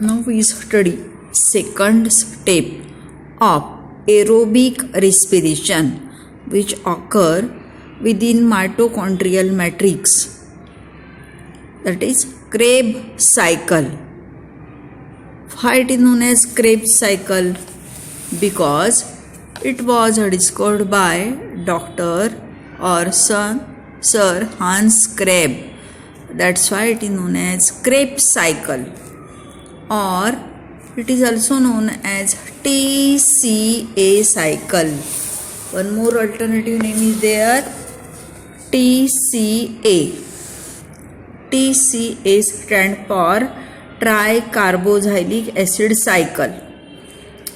Now we study second step of aerobic respiration which occur within mitochondrial matrix, that is Krebs cycle. Why it is known as Krebs cycle? Because it was discovered by Dr. or Sir Hans Krebs. That's why it is known as Krebs cycle, or it is also known as TCA cycle. One more alternative name is there, TCA. TCA stands for tricarboxylic acid cycle,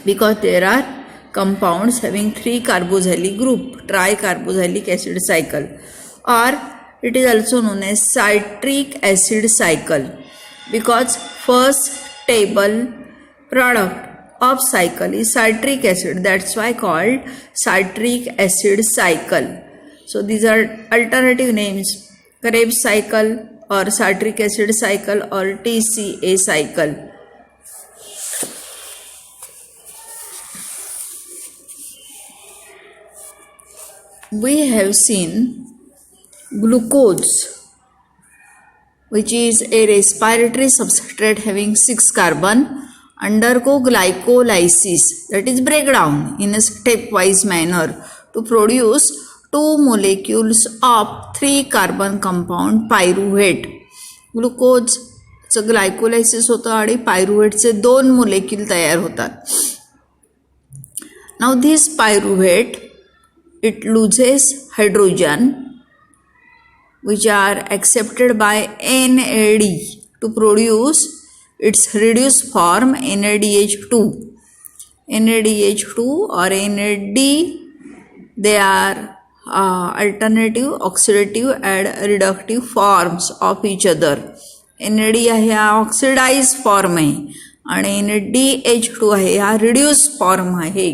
because there are compounds having 3 carboxylic group, tricarboxylic acid cycle, or it is also known as citric acid cycle, because first stable product of cycle is citric acid. That's why called citric acid cycle. So these are alternative names: Krebs cycle, or citric acid cycle, or TCA cycle. We have seen glucose, which is a respiratory substrate having 6 carbon, undergo glycolysis, that is breakdown, in a stepwise manner to produce 2 molecules of 3 carbon compound pyruvate. ग्लुकोजचं glycolysis होतं आणि पायरुव्हेटचे 2 molecule तयार होतात. Now this pyruvate it loses hydrogen which are accepted by NAD to produce its reduced form NADH2. NADH2 or NAD, they are alternative oxidative and reductive forms of each other. NAD आहे हा oxidise form आहे आणि NADH2 आहे हा reduce form आहे.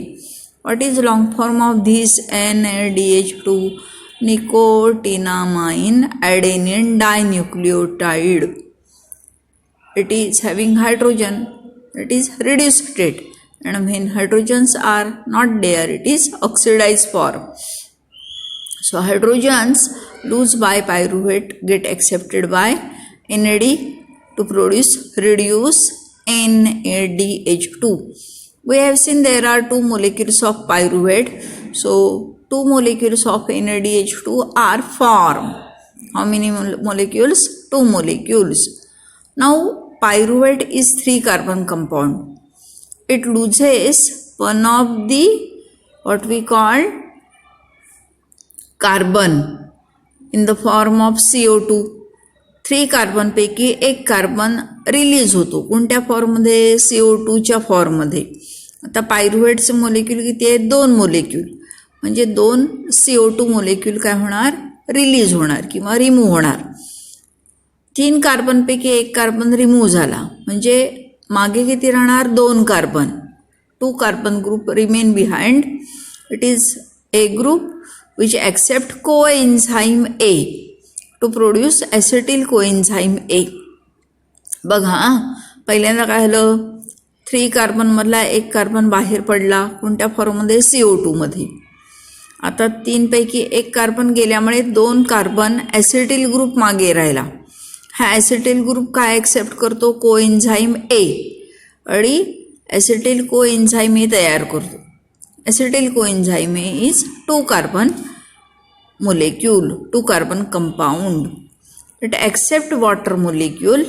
What is long form of this NADH2? Nicotinamine adenine dinucleotide. It is having hydrogen, it is reduced state, and when hydrogens are not there, it is oxidized form. So hydrogens lost by pyruvate get accepted by NAD to produce reduce NADH2. We have seen there are 2 molecules of pyruvate. So 2 molecules of NADH2 are formed. How many molecules? 2 molecules. Now pyruvate is 3 carbon compound. It loses one of the what we call carbon in the form of CO2. 3 carbon पैकी 1 carbon release होतो. कोणत्या फॉर्ममध्ये? CO2च्या फॉर्ममध्ये. आता पायरुव्हेटचे molecule किती आहेत? 2 molecule, म्हणजे 2 CO2 molecule काय होणार? रिलीज होणार किंवा रिमूव्ह होणार. 3 कार्बनपैकी 1 कार्बन रिमूव्ह झाला, म्हणजे मागे किती राहणार? 2 carbon. 2 carbon group remain behind. It is a group which accept coenzyme A to produce acetyl coenzyme A. बघा पहिल्यांदा काय झालं? 3 कार्बनमधला 1 कार्बन बाहेर पडला. कोणत्या फॉर्ममध्ये? CO2 मध्ये. आता 3 पैकी 1 कार्बन गेल्यामुळे 2 कार्बन ॲसिटिल ग्रुप मागे राहिला. हा ॲसिटिल ग्रुप काय ॲक्सेप्ट करतो? कोएन्झाइम ए, आणि ॲसिटिल कोएन्झाइम ए तयार करतो. Acetyl coenzyme A is 2 carbon molecule, 2 carbon compound. It accept water molecule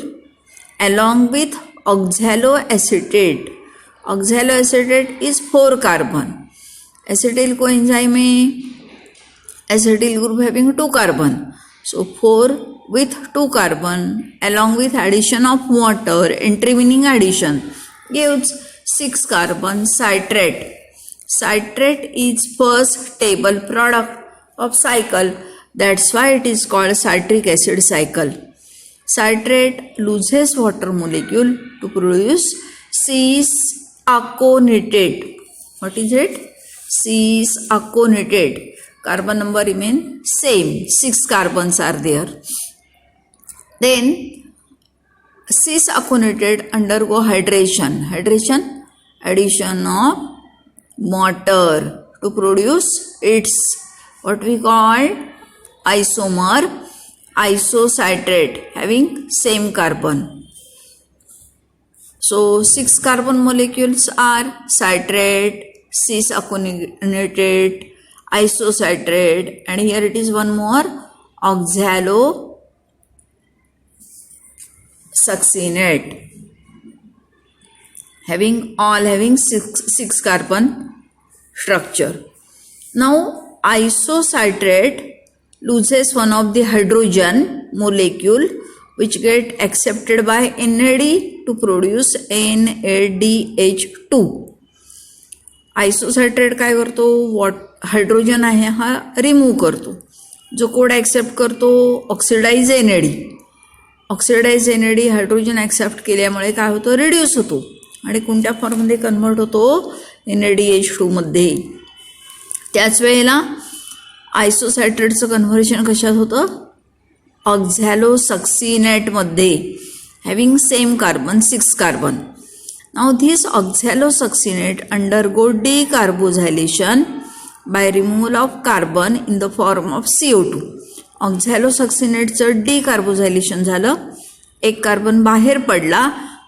along with oxaloacetate. Oxaloacetate is 4 carbon. Acetyl coenzyme A, acetyl group having 2 carbon. So 4 with 2 carbon along with addition of water, intervening addition gives 6 carbon citrate. Citrate is first stable product of cycle. That's why it is called citric acid cycle. Citrate loses water molecule to produce cis-aconitate. What is it? Cis-aconitate. Carbon number remain same. 6 carbons are there. Then cis acconated undergo hydration. Addition of water to produce its what we call isomer isocitrate having same carbon. So 6 carbon molecules are citrate, cis acconated, isocitrate, and here it is one more oxalosuccinate having 6 carbon structure. Now isocitrate loses one of the hydrogen molecule which get accepted by NAD to produce NADH2. आयसोसायट्रेट काय करतो, hydrogen आहे हा remove करतो. जो code accept करतो oxidise NAD. Oxidise NAD hydrogen accept केल्यामुळे काय होतं, रिड्यूस होतो आणि कोणत्या फॉर्ममध्ये कन्वर्ट होतो, NADH2 मध्ये. त्याच वेळेला आयसोसायट्रेटचं कन्व्हर्शन कशात होतं, oxalosuccinate having same carbon 6 carbon. Now this oxalosuccinate undergo decarbosylation by removal of carbon in the form of CO2. oxalosuccinateचं decarbosylation झालं, एक कार्बन बाहेर पडला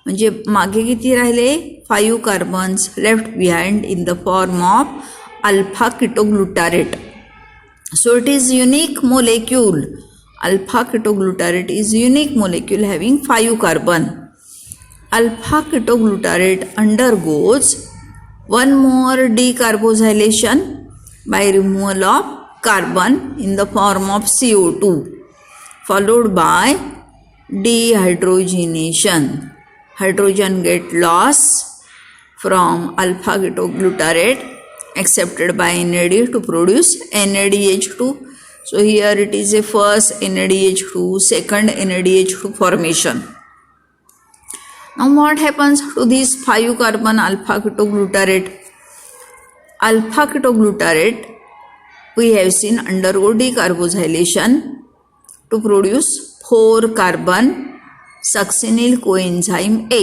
म्हणजे मागे किती राहिले, 5 carbons left behind in the form of alpha ketoglutarate. So it is unique molecule. Alpha ketoglutarate is unique molecule having 5 carbon. Alpha ketoglutarate undergoes one more decarbosylation by removal of carbon in the form of CO2 followed by dehydrogenation. Hydrogen get lost from alpha ketoglutarate accepted by NAD to produce NADH2. So here it is a first NADH2, second NADH2 formation. Now what happens to this 5 carbon alpha ketoglutarate? Alpha ketoglutarate we have seen undergo decarbosylation to produce 4 carbon succinyl coenzyme A.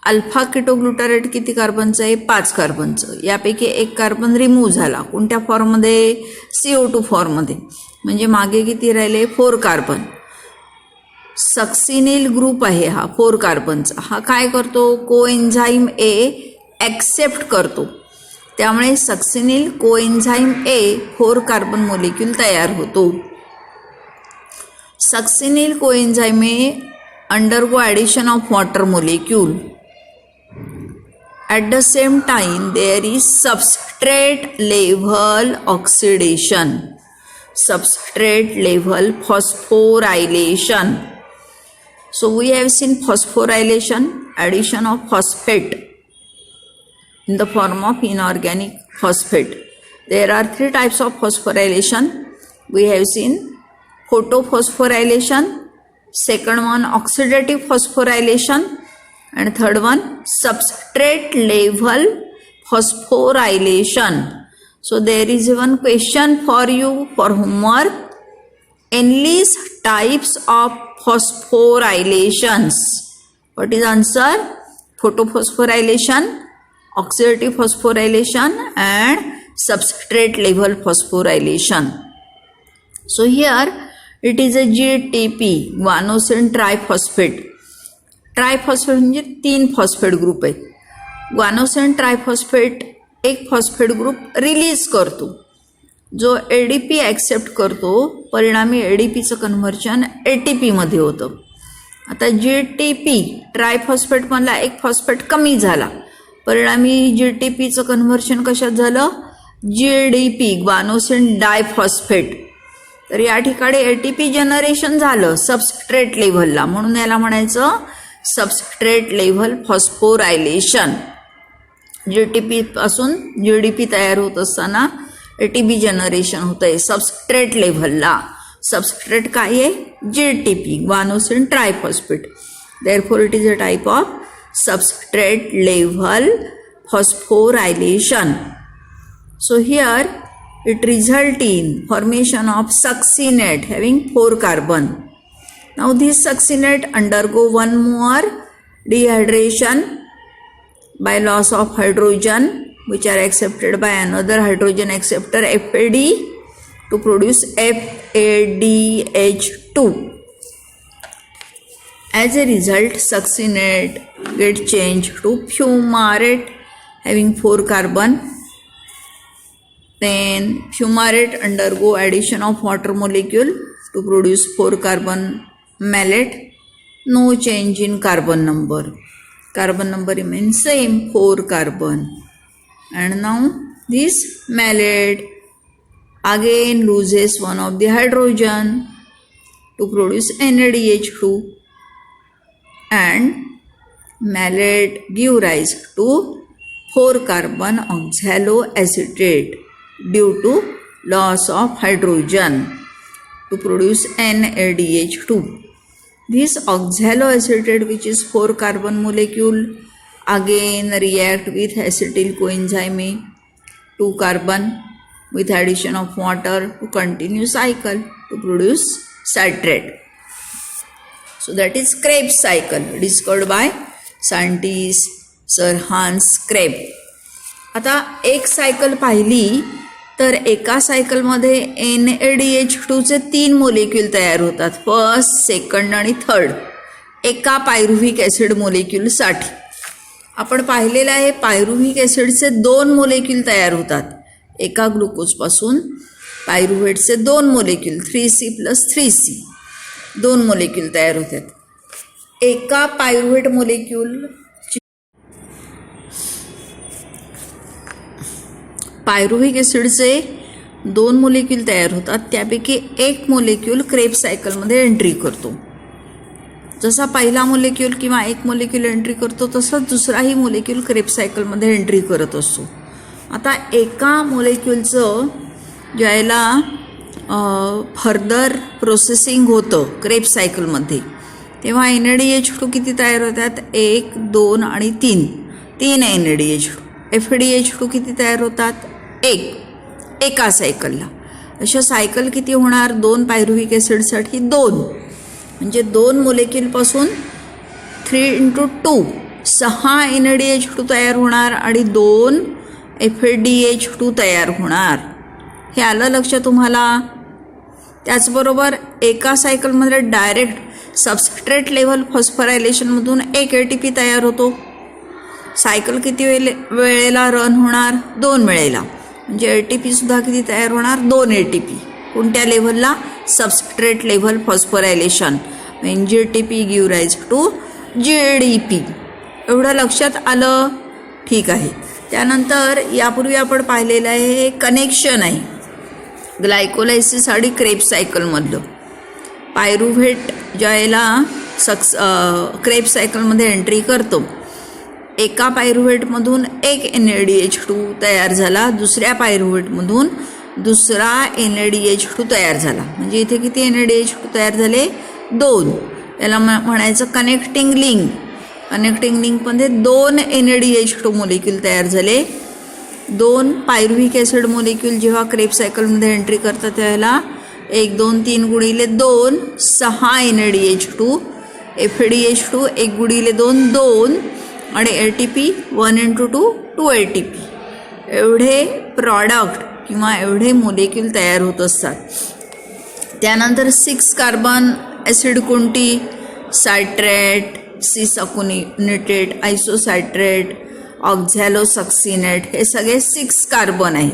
Alpha ketoglutarate किती कार्बनचं आहे, 5 कार्बनचं. यापैकी एक carbon remove झाला, कोणत्या फॉर्ममध्ये, CO2 फॉर्ममध्ये. म्हणजे मागे किती राहिले, 4 कार्बन. सक्सिनिल ग्रुप आहे हा 4 कार्बनचा. हा काय करतो, कोएन्झाइम A ॲक्सेप्ट करतो. त्यामुळे succinyl coenzyme A 4 carbon molecule तयार होतो. Succinyl coenzyme A undergo addition of water molecule. At the same time there is substrate level oxidation, substrate level phosphorylation. So we have seen phosphorylation, addition of phosphate in the form of inorganic phosphate. There are 3 types of phosphorylation. We have seen photophosphorylation, second one oxidative phosphorylation, and third one substrate level phosphorylation. So there is one question for you for homework. Enlist types of phosphorylations. What is answer? Photophosphorylation, oxidative phosphorylation, and substrate level phosphorylation. So here it is a GTP, guanosine triphosphate. Triphosphate म्हणजे 3 phosphate group आहेत. Guanosine triphosphate एक phosphate group release करतो जो ADP accept करतो, परिणामी ADPचं conversion ATP मध्ये होतं. आता GTP ट्रायफॉस्फेटमधला एक फॉस्फेट कमी झाला, परिणामी GTPचं कन्व्हर्शन कशात झालं, GDP ग्वानोसिन डायफॉस्फेट. तर या ठिकाणी ATP जनरेशन झालं सबस्ट्रेट लेव्हलला, म्हणून याला म्हणायचं सबस्ट्रेट लेव्हल फॉस्फोरायलेशन. GTP पासून GDP तयार होत असताना ATP जनरेशन होत आहे सबस्ट्रेट लेव्हलला. सबस्ट्रेट काय आहे, GTP guanosine triphosphate. Therefore it is a type of substrate level phosphorylation. So here it result in formation of succinate having 4 carbon. Now these succinate undergo one more dehydration by loss of hydrogen, which are accepted by another hydrogen acceptor FAD to produce FADH2. As a result, succinate get changed to fumarate having 4 carbon. Then fumarate undergo addition of water molecule to produce 4 carbon malate. No change in carbon number. Carbon number remains same, 4 carbon. And now this malate again loses one of the hydrogen to produce NADH2, and malate give rise to 4 carbon oxaloacetate due to loss of hydrogen to produce NADH2. This oxaloacetate, which is 4 carbon molecule, again react with acetyl coenzyme 2 carbon with addition of water to continue cycle to produce citrate. So that is Krebs cycle discovered by scientist Sir Hans Krebs. आता एक cycle पाहिली तर एका सायकलमध्ये NADH2चे 3 molecule तयार होतात, first, second आणि third, एका पायरुव्हिक ॲसिड मोलेक्यूलसाठी. आपण पाहिलेलं आहे पायरुव्हिक ॲसिडचे 2 मोलेक्यूल तयार होतात. एका ग्लुकोजपासून पायरुव्हेटचे 2 मोलेक्यूल 3C+3C 2 मोलेक्यूल तयार होतात. एका पायरुव्हेट मोलेक्यूल पायरुव्हिक ॲसिडचे 2 मोलेक्यूल तयार होतात, त्यापैकी एक मोलेक्यूल क्रेब्स सायकलमध्ये एंट्री करतो. जसा पहिला मोलेक्यूल किंवा एक मोलेक्यूल एंट्री करतो तसंच दुसराही मोलेक्यूल क्रेब्स सायकलमध्ये एंट्री करत असतो. आता एका मोलेक्यूलचं ज्याला फर्दर प्रोसेसिंग होतं क्रेब्स सायकलमध्ये, तेव्हा NADH2 किती तयार होतात? 1, 2 आणि 3 NADH2. FADH2 किती तयार होतात? 1 एका सायकलला. अशा सायकल किती होणार? 2 पायरुव्हिक ॲसिडसाठी 2, म्हणजे 2 मोलेक्यूलपासून 3 × 2 6 NADH2 तयार होणार आणि 2 FADH2 तयार होणार. हे आलं लक्षात तुम्हाला? त्याचबरोबर एका सायकलमध्ये डायरेक्ट सबस्ट्रेट लेव्हल फॉस्फोरायलेशनमधून एक ATP तयार होतो. सायकल किती वेळेला रन होणार? 2 वेळेला, म्हणजे ATPसुद्धा किती तयार होणार? 2 ATP. कोणत्या लेव्हलला? Substrate level phosphorylation. NGTP give rise to GDP. एवढं लक्षात आलं? ठीक आहे. त्यानंतर यापूर्वी आपण पाहिलेलं आहे हे कनेक्शन आहे ग्लायकोलायसिस आणि क्रेब्स सायकलमधलं. पायरुव्हेट ज्याला क्रेब्स सायकलमध्ये एंट्री करतो, एका पायरुव्हेटमधून एक NADH2 तयार झाला, दुसऱ्या पायरुव्हेटमधून दुसरा NADH2 तयार झाला, म्हणजे इथे किती NADH2 तयार झाले? 2. याला म्हणायचं कनेक्टिंग लिंक. कनेक्टिंग लिंकमध्ये 2 NADH2 मोलेक्यूल तयार झाले. 2 पायरुव्हिक ॲसिड मोलेक्यूल जेव्हा क्रेब्स सायकलमध्ये एंट्री करतात त्यावेळेला 1, 2, 3 गुणिले 2 6 NADH2, FADH2 1 गुणिले 2 2 आणि ATP 1 × 2 2 ATP. एवढे प्रॉडक्ट किंवा एवढे मोलेक्यूल तयार होत असतात. त्यानंतर 6 कार्बन ॲसिड कोणती? सायट्रेट, सिसअकोनिटेट, आयसोसायट्रेट, ऑक्झॅलोसक्सिनेट, हे सगळे 6 कार्बन आहेत.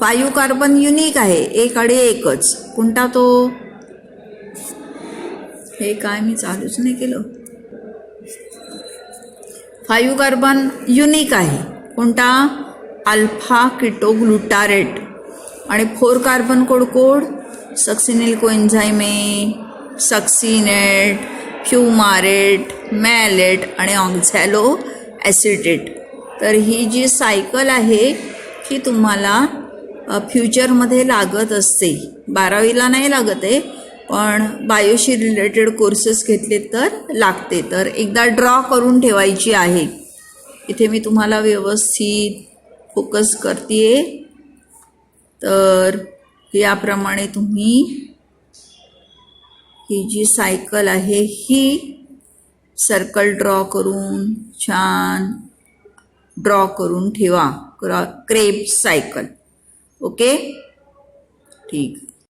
5 कार्बन युनिक आहे, एक आणि एकच. कोणता तो? हे काय मी चालूच नाही केलं. 5 कार्बन युनिक आहे. कोणता? Alpha ketoglutarate. आणि 4 कार्बन कोड सक्सिनिल कोएन्झाइमे, सक्सिनेट, फ्युमारेट, मॅलेट आणि ऑक्झॅलो ॲसिटेट. तर ही जी सायकल आहे ही तुम्हाला फ्युचरमध्ये लागत असते. 12वीला नाही लागत आहे, पण बायोशी रिलेटेड कोर्सेस घेतले तर लागते. तर एकदा ड्रॉ करून ठेवायची आहे. इथे मी तुम्हाला व्यवस्थित फोकस करते. तर याप्रमाणे तुम्ही ही जी सायकल आहे ही सर्कल ड्रॉ करून छान ड्रॉ करून ठेवा. Crab cycle. ओके, ठीक.